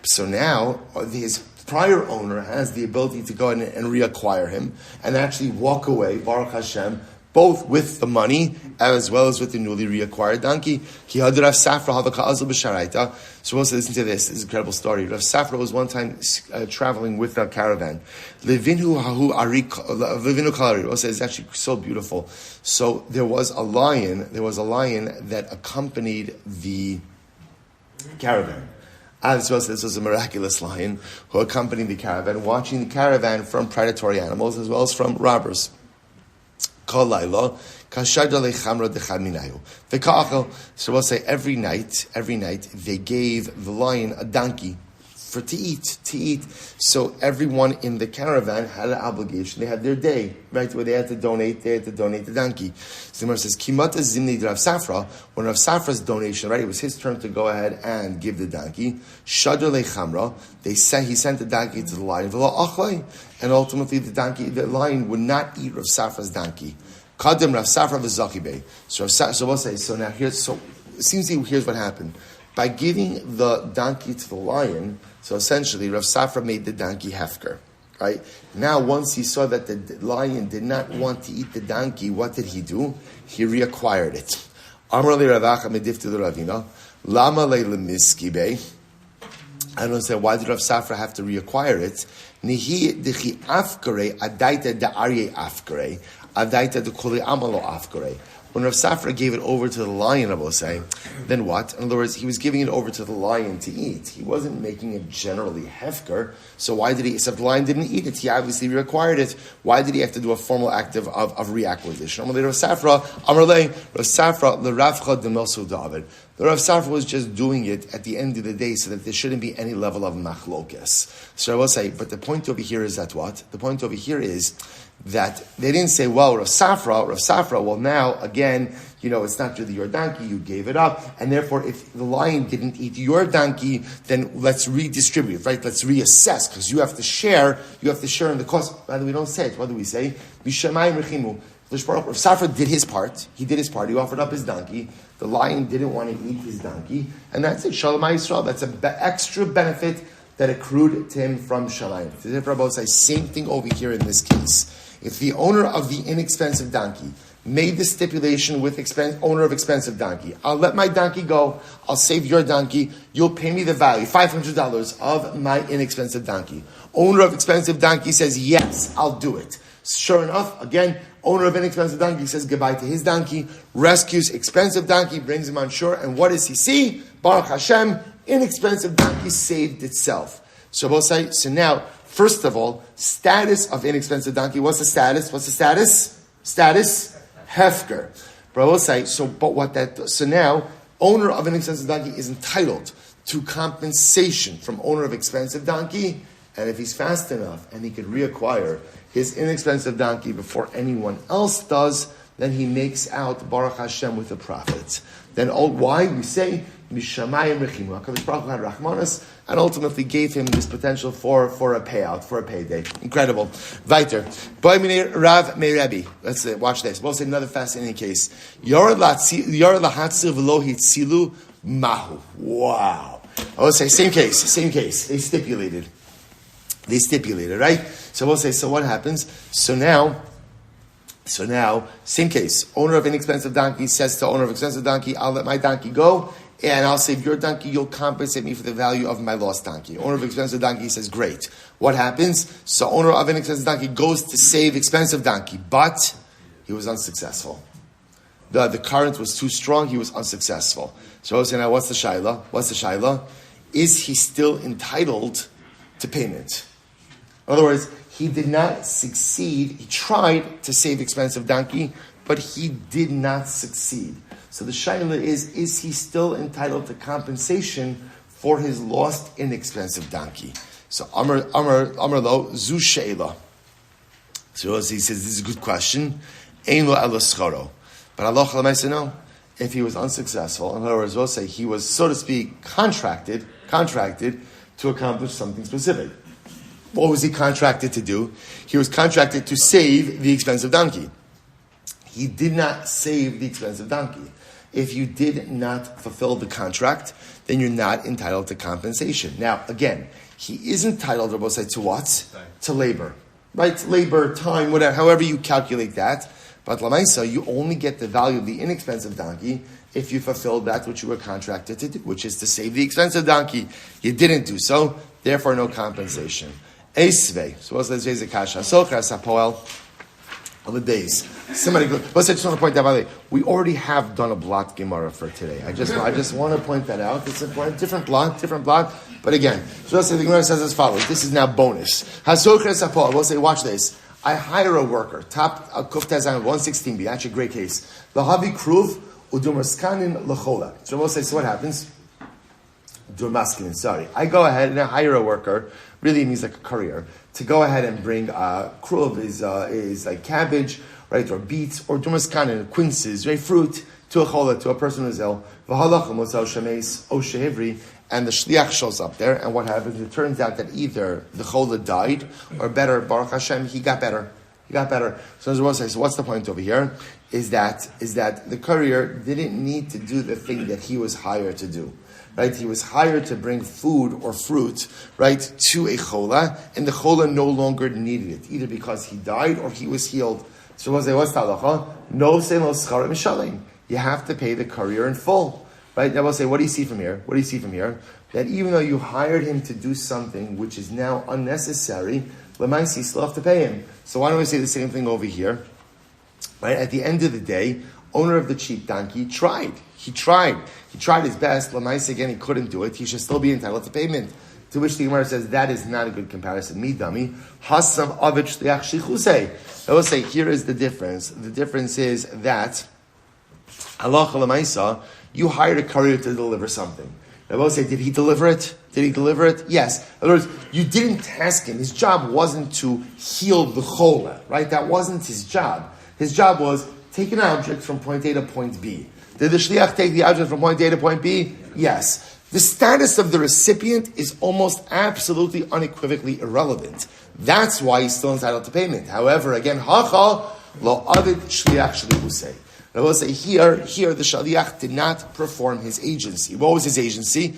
S1: So now, his prior owner has the ability to go in and reacquire him and actually walk away, Baruch Hashem, both with the money as well as with the newly reacquired donkey. So we'll listen to this. This is an incredible story. Rav Safra was one time traveling with a caravan. It's actually so beautiful. So there was a lion that accompanied the caravan. This was a miraculous lion who accompanied the caravan, watching the caravan from predatory animals as well as from robbers. So we'll say every night they gave the lion a donkey to eat. So everyone in the caravan had an obligation. They had their day, right, where they had to donate the donkey. So the Meir says, Kimata zimni Rav Safra, when Rav Safra's donation, right, it was his turn to go ahead and give the donkey. Shadr lechamra, he sent the donkey to the lion, and ultimately the lion would not eat Rav Safra's donkey. Kadim Rav Safra v'zakibe. So we'll say, here's what happened. By giving the donkey to the lion, so essentially Rav Safra made the donkey hefker, right? Now once he saw that the lion did not want to eat the donkey, what did he do? He reacquired it. Amar le Ravacha medifti l'Ravina, lama le lemiskibe. I don't understand, why did Rav Safra have to reacquire it? Nihi dichi afkare adaita da arye afkare. Adaita de kuli amalo afkare. When Rav Safra gave it over to the lion, I will say, then what? In other words, he was giving it over to the lion to eat. He wasn't making it generally hefker. So why did he, except the lion didn't eat it, he obviously required it. Why did he have to do a formal act of reacquisition? Rav Safra, the Rav Safra was just doing it at the end of the day so that there shouldn't be any level of machlokes. So I will say, but the point over here is that what? The point over here is that they didn't say, well, Rav Safra, well now, again, it's not really your donkey, you gave it up, and therefore if the lion didn't eat your donkey, then let's redistribute, right? Let's reassess, because you have to share in the cost. Rather, we don't say it. What do we say? Mishamayim rechimu. Rav Safra did his part. He offered up his donkey. The lion didn't want to eat his donkey, and that's it. Shalom Yisroel. That's an extra benefit that accrued to him from Shamayim. The Rabbi say same thing over here in this case. If the owner of the inexpensive donkey made the stipulation with owner of expensive donkey, I'll let my donkey go, I'll save your donkey, you'll pay me the value, $500 of my inexpensive donkey. Owner of expensive donkey says, yes, I'll do it. Sure enough, again, owner of inexpensive donkey says goodbye to his donkey, rescues expensive donkey, brings him on shore, and what does he see? Baruch Hashem, inexpensive donkey saved itself. So we'll say, so now, first of all, status of inexpensive donkey. What's the status? Status? Hefker. But I will say, so now, owner of an expensive donkey is entitled to compensation from owner of expensive donkey, and if he's fast enough and he could reacquire his inexpensive donkey before anyone else does, then he makes out Baruch Hashem with the profits. Then why? We say, Mishamayim Rechimu. HaKadosh Baruch Hu had Rachmanas and ultimately gave him this potential for a payout, for a payday. Incredible. Weiter. Rav Meir. Let's watch this. We'll say another fascinating case. Yorad lahatzir v'lo hitzilu mahu. Wow. I will say same case. They stipulated, right? So we'll say, so what happens? So now, same case. Owner of inexpensive donkey says to owner of expensive donkey, I'll let my donkey go, and I'll save your donkey, you'll compensate me for the value of my lost donkey. Owner of expensive donkey says, great. What happens? So owner of an expensive donkey goes to save expensive donkey, but he was unsuccessful. The current was too strong, he was unsuccessful. So I was saying, now what's the shaila? Is he still entitled to payment? In other words, he did not succeed. He tried to save expensive donkey, but he did not succeed. So the shaila is he still entitled to compensation for his lost inexpensive donkey? So Amar lo zu sheila. So he says, this is a good question. Ein lo ela scharo. But Allah Chalamaysa, no. If he was unsuccessful, in other words, we'll say he was, so to speak, contracted to accomplish something specific. What was he contracted to do? He was contracted to save the expensive donkey. He did not save the expensive donkey. If you did not fulfill the contract, then you're not entitled to compensation. Now, again, he is entitled, Rabbi say, to what? To labor. Right? Labor, time, whatever, however you calculate that. But Lamaisa, you only get the value of the inexpensive donkey if you fulfilled that which you were contracted to do, which is to save the expensive donkey. You didn't do so, therefore no compensation. Eisvei. So what's the Zay Kasha? Sochas Hapoel on the days. Somebody go. But I just want to point out, by the way, we already have done a blot Gemara for today. I just want to point that out. It's important. Different blot. But again, so the Gemara says as follows. This is now bonus. Hasochas Hapoel. We'll say, watch this. I hire a worker. Top Kuftazan 116b. Actually, a great case. Lahavi Kruv Udumaskanin Lachola. So we'll say, so what happens? Durmaskanin, sorry. I go ahead and I hire a worker. Really means like a courier to go ahead and bring kruv is like cabbage, right, or beets, or durmaskanin, quinces, right, fruit to a chola, to a person who's ill. V'halachim l'sal shemeis o shehivri. And the shliach shows up there, and what happens? It turns out that either the chola died, or better, Baruch Hashem, he got better. So as I say, so what's the point over here? Is that the courier didn't need to do the thing that he was hired to do. Right? He was hired to bring food or fruit, right, to a chola, and the chola no longer needed it, either because he died or he was healed. So we'll say, what's the halacha? No selo schar mishalim. You have to pay the courier in full. Right? Now we'll say, what do you see from here? That even though you hired him to do something which is now unnecessary, lemaisi, you still have to pay him. So why don't we say the same thing over here? Right? At the end of the day, owner of the cheap donkey tried. He tried his best. Lamaisa, again, he couldn't do it. He should still be entitled to payment. To which the Gemara says, that is not a good comparison. Me, dummy. Hasam avich liach shichusei. I will say, here is the difference. The difference is that, Allah lamaisa, you hired a courier to deliver something. I will say, did he deliver it? Yes. In other words, you didn't task him. His job wasn't to heal the chola, right? That wasn't his job. His job was, take an object from point A to point B. Did the shliach take the object from point A to point B? Yes. The status of the recipient is almost absolutely unequivocally irrelevant. That's why he's still entitled to payment. However, again, hacha lo avid shliach shlichusei. I will say here the shaliach did not perform his agency. What was his agency?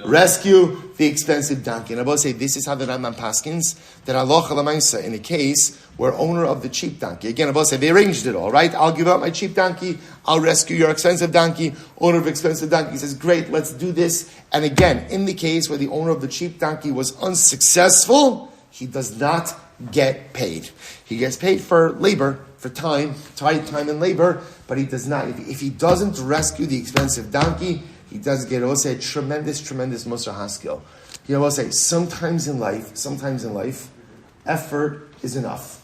S1: Rescue the expensive donkey. And I will say this is how the Rambam paskins that Allah chalamaisa in a case where owner of the cheap donkey. Again, I will say they arranged it all, right? I'll give up my cheap donkey. I'll rescue your expensive donkey. Owner of expensive donkey says, great, let's do this. And again, in the case where the owner of the cheap donkey was unsuccessful, he does not get paid. He gets paid for labor, for time and labor, but he does not. If he doesn't rescue the expensive donkey, he does get also a tremendous Musar Haskell. You know, I'll say sometimes in life, effort is enough.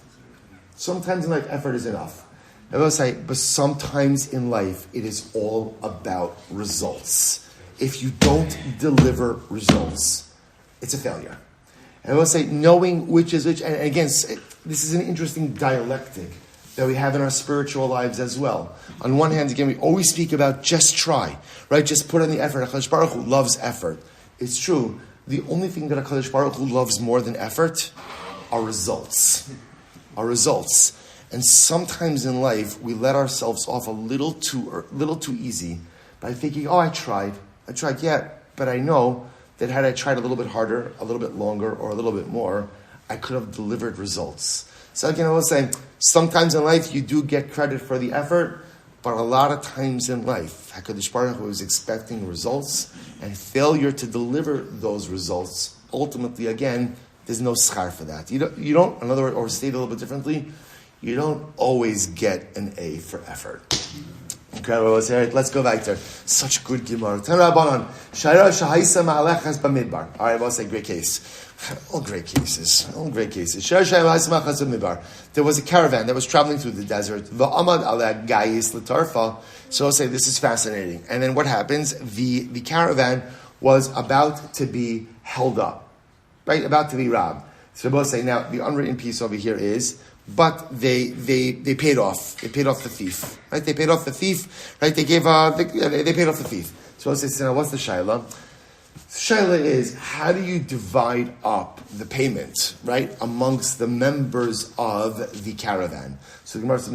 S1: I will say, but sometimes in life, it is all about results. If you don't deliver results, it's a failure. And I will say, knowing which is which, and again, this is an interesting dialectic that we have in our spiritual lives as well. On one hand, again, we always speak about just try, right? Just put in the effort. HaKadosh Baruch Hu loves effort. It's true. The only thing that HaKadosh Baruch Hu loves more than effort are results. And sometimes in life, we let ourselves off a little too easy by thinking, I tried, yeah, but I know that had I tried a little bit harder, a little bit longer, or a little bit more, I could have delivered results. So again, I will say, sometimes in life you do get credit for the effort, but a lot of times in life, HaKadosh Baruch Hu is expecting results, and failure to deliver those results, ultimately, again, there's no schar for that. You don't, in other words, or state a little bit differently, you don't always get an A for effort. Okay, let's go back there. Such good Gemara. All right, we'll say great case. All great cases. There was a caravan that was traveling through the desert. So I'll say this is fascinating. And then what happens? The caravan was about to be held up, right? About to be robbed. So we'll say now the unwritten piece over here is, but they paid off. They paid off the thief, right? They paid off the thief, right? They paid off the thief. So I'll say, so now what's the shaila? Shaila is, how do you divide up the payment, right, amongst the members of the caravan? So the Gemara says,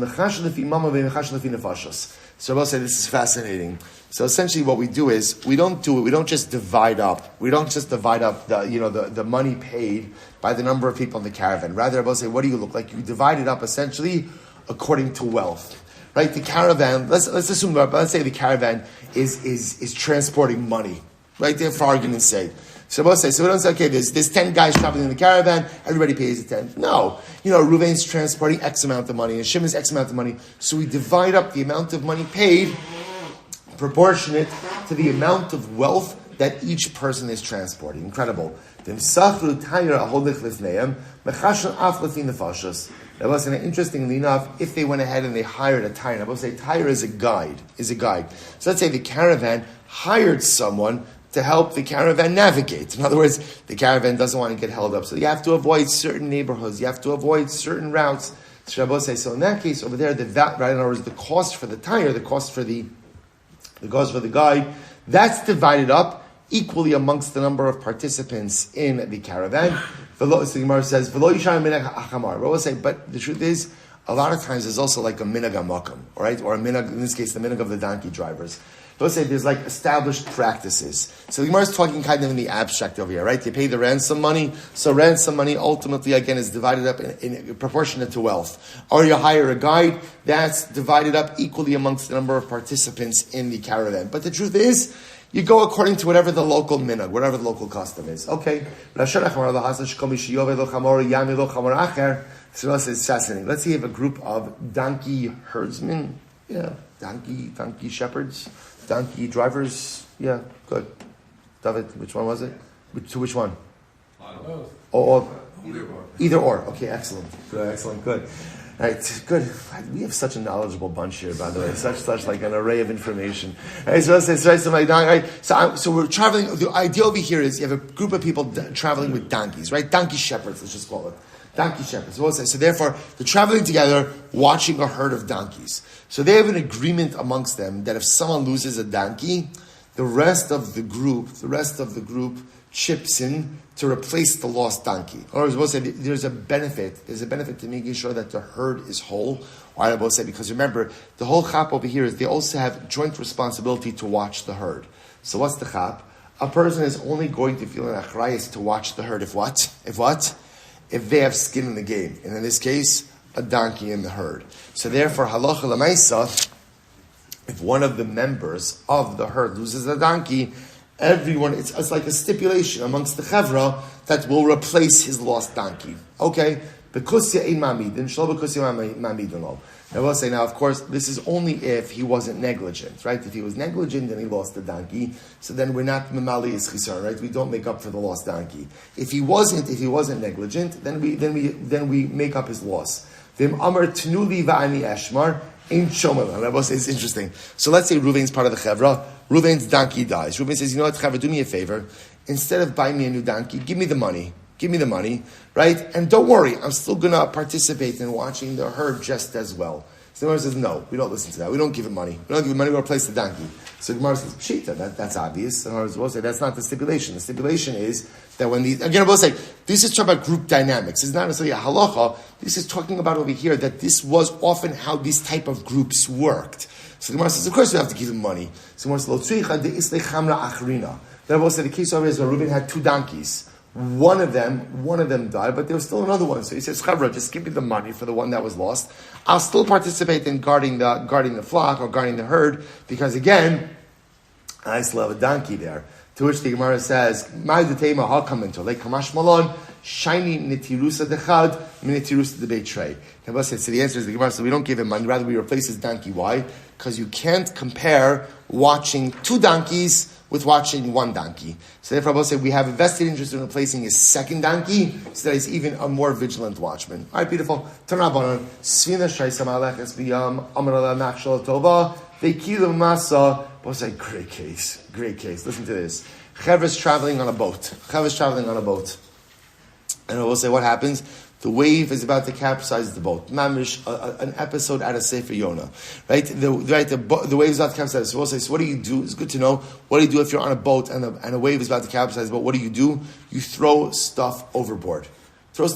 S1: so I'll say this is fascinating. So essentially what we do is, we don't just divide up the money paid by the number of people in the caravan. Rather, I will say, what do you look like? You divide it up essentially according to wealth. Right? The caravan, let's assume, let's say the caravan is transporting money. Right there, for argument's sake. So we don't say, okay, there's 10 guys traveling in the caravan, everybody pays the 10. No. Reuven's transporting X amount of money, and Shimon's X amount of money. So we divide up the amount of money paid proportionate to the amount of wealth that each person is transporting. Incredible. Interestingly enough, if they went ahead and they hired a tire, I will say tire is a guide. So let's say the caravan hired someone to help the caravan navigate. In other words, the caravan doesn't want to get held up. So you have to avoid certain neighborhoods. You have to avoid certain routes. So in that case, over there, in other words, the cost for the tire, the cost for the guide, that's divided up equally amongst the number of participants in the caravan. So the Gemara says, but the truth is, a lot of times there's also like a minhag makam, all right? Or a minhag, in this case, the minhag of the donkey drivers. Let's say there's like established practices. So the Gemara is talking kind of in the abstract over here, right? You pay the ransom money, so ransom money ultimately, again, is divided up in proportionate to wealth. Or you hire a guide, that's divided up equally amongst the number of participants in the caravan. But the truth is, you go according to whatever the local minhag, whatever the local custom is. Okay. So it's fascinating. Let's say you have a group of donkey herdsmen. Yeah, donkey shepherds, donkey drivers. Yeah, good. David, which one was it? To which one? Either or. Okay, excellent. Good. All right, good. We have such a knowledgeable bunch here, by the way. Such like an array of information. All right, so we're traveling. The idea over here is you have a group of people traveling with donkeys, right? Donkey shepherds, let's just call it. Donkey shepherds. So therefore, they're traveling together, watching a herd of donkeys. So they have an agreement amongst them that if someone loses a donkey, the rest of the group chips in to replace the lost donkey. Or I will say there's a benefit to making sure that the herd is whole. Why I will say, because remember, the whole chap over here is they also have joint responsibility to watch the herd. So what's the chap? A person is only going to feel an achrayus to watch the herd if they have skin in the game. And in this case, a donkey in the herd. So therefore, halacha l'maisa, if one of the members of the herd loses a donkey, everyone, it's like a stipulation amongst the chevra that will replace his lost donkey. Okay? Bekusya ein mamidin, shlo bekusya mamidin lo. I will say now, of course, this is only if he wasn't negligent, right? If he was negligent and he lost the donkey, so then we're not memali is chisar, right? We don't make up for the lost donkey. If he wasn't negligent, then we make up his loss. V'im amar tnuli va'ani eshmar ein shomer. I will say it's interesting. So let's say Reuven's part of the chevra. Reuven's donkey dies. Reuven says, you know what, chevra, do me a favor. Instead of buying me a new donkey, give me the money. Right? And don't worry, I'm still going to participate in watching the herd just as well. So the Gemara says, no, we don't listen to that. We don't give him money. We will replace the donkey. So the Gemara says, pshita, that's obvious. And we'll say, that's not the stipulation. The stipulation is that when again, we'll say, this is talking about group dynamics. This is not necessarily a halacha. This is talking about over here that this was often how these type of groups worked. So the Gemara says, of course we have to give him money. So the Gemara says, then we'll say, the case over here is where Reuben had two donkeys. One of them died, but there was still another one. So he says, Chavra, just give me the money for the one that was lost. I'll still participate in guarding the flock or guarding the herd, because again, I still have a donkey there. To which the Gemara says, "My detema ha come into like kamash malon shiny nitirusa dechad nitirusa de betray." So the answer is the Gemara says we don't give him money, rather we replace his donkey. Why? Because you can't compare watching two donkeys with watching one donkey. So therefore, I will say we have a vested interest in replacing his second donkey, so that he's even a more vigilant watchman. All right, beautiful. Tanabanon svina shaisa malachas biyam amrala nachshal tova vekilu masa. We'll say great case. Listen to this. Chevra's traveling on a boat, and I will say what happens. The wave is about to capsize the boat. Mamish, an episode out of Sefer Yonah. Right? The wave is about to capsize. So we'll say, so what do you do? It's good to know. What do you do if you're on a boat and a wave is about to capsize the boat? What do? You throw stuff overboard. So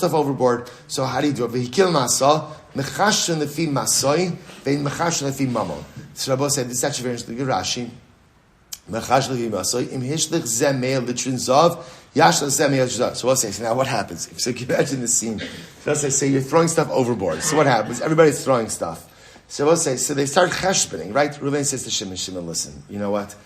S1: how do you do it? V'hikil masa, mechashen lefi masoi, ve'in mechashen lefi mamon. So Rabbi said, this is actually very interesting. Rashi. Mechashen lefi masoi, im hishlich zeh meil litrin zav, So we'll say, so now what happens? So you can imagine the scene. So let's say you're throwing stuff overboard. So what happens? Everybody's throwing stuff. So we'll say, so they start cheshboning, right? Reuven says to Shimon, listen, you know what?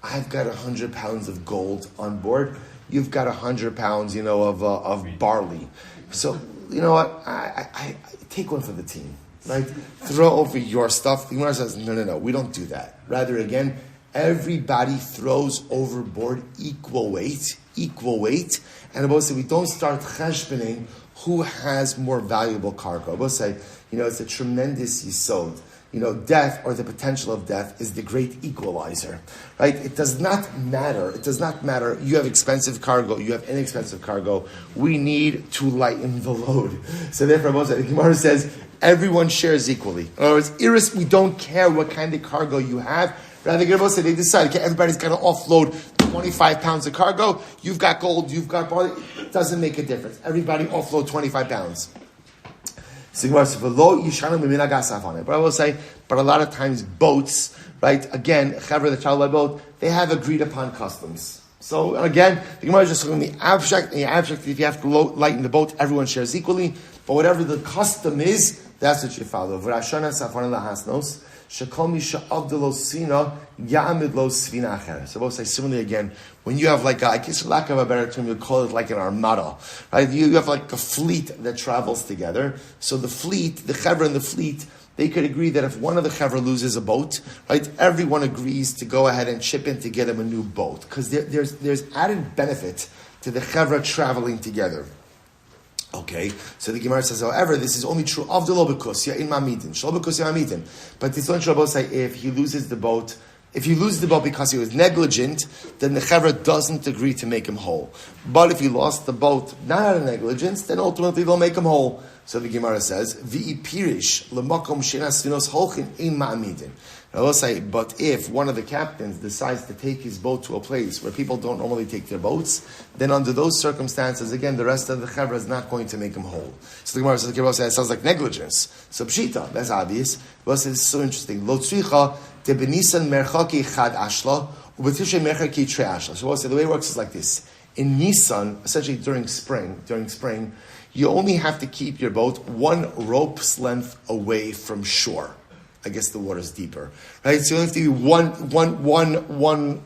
S1: I've got 100 pounds of gold on board. You've got 100 pounds, of barley. So, you know what? I take one for the team, right? Throw over your stuff. The Gemara says, no, we don't do that. Rather, again, everybody throws overboard equal weight, and Abba say we don't start cheshboning who has more valuable cargo. Abba say, it's a tremendous yisod. Death or the potential of death is the great equalizer, right? It does not matter. You have expensive cargo. You have inexpensive cargo. We need to lighten the load. So therefore, the Gemara says everyone shares equally. In other words, we don't care what kind of cargo you have. Rather, they decide, okay, everybody's got to offload 25 pounds of cargo. You've got gold. You've got barley. It doesn't make a difference. Everybody offload 25 pounds. But I will say, but a lot of times boats, right? Again, chaver, the travel by boat, they have agreed upon customs. So again, the Gemara is just looking at the abstract. In the abstract, if you have to lighten the boat, everyone shares equally. But whatever the custom is, that's what you follow. So we'll say similarly again, when you have I guess for lack of a better term, you call it like an armada, right? You have like a fleet that travels together. So the chaver and the fleet, they could agree that if one of the chaver loses a boat, right, everyone agrees to go ahead and chip in to get him a new boat. Because there's added benefit to the chaver traveling together. Okay, so the Gemara says, however, this is only true of the lobikus, in mamidin, shalobikus mamidin. But it's only true about say if he loses the boat. If he loses the boat because he was negligent, then the chaver doesn't agree to make him whole. But if he lost the boat not out of negligence, then ultimately they'll make him whole. So the Gemara says, "V'i pirish lemakom shenas sfinos holchin in ma'amidin." I will say, but if one of the captains decides to take his boat to a place where people don't normally take their boats, then under those circumstances, again, the rest of the chaver is not going to make him whole. So the Gemara says, it sounds like negligence. So pshita, that's obvious. But it's so interesting. Lo tzricha de benisan merchaki chad ashla, ubetishe merchaki tre ashla. So we'll say the way it works is like this. In Nisan, essentially during spring, you only have to keep your boat one rope's length away from shore. I guess the water's deeper, right? So you only have to be one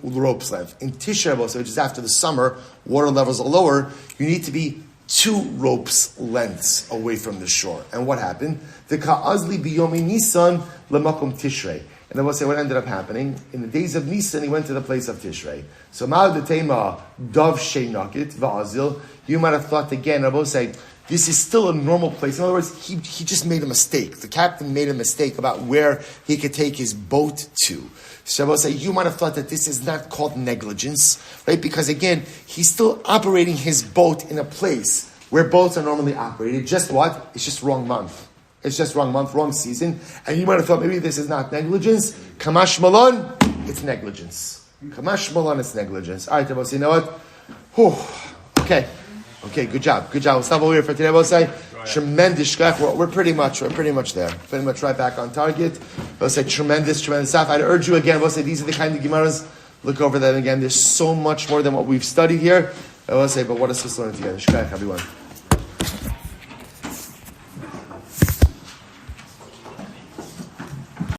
S1: rope's length. In Tisha B'Av, which is after the summer, water levels are lower. You need to be 2 ropes lengths away from the shore. And what happened? The Ka'azli Biyomi Nisan Lemakom Tishrei. And then we'll say what ended up happening. In the days of Nisan, he went to the place of Tishrei. So Ma'ad Tema Dov Sheinakit Va'azil. You might have thought again, I will say, this is still a normal place. In other words, he just made a mistake. The captain made a mistake about where he could take his boat to. So I will say, you might have thought that this is not called negligence, right? Because again, he's still operating his boat in a place where boats are normally operated. Just what? It's just wrong month. It's just wrong month, wrong season. And you might have thought maybe this is not negligence. Kamash Malon, it's negligence. Kamash Malon, it's negligence. All right, I will say, you know what? Whew. Okay, good job. We'll stop over here for today. We'll say tremendous shkach. We're pretty much there. Pretty much right back on target. We'll say tremendous stuff. I'd urge you again. We'll say these are the kind of Gemaras. Look over them again. There's so much more than what we've studied here. I will say, but what a system together. Shkach, everyone.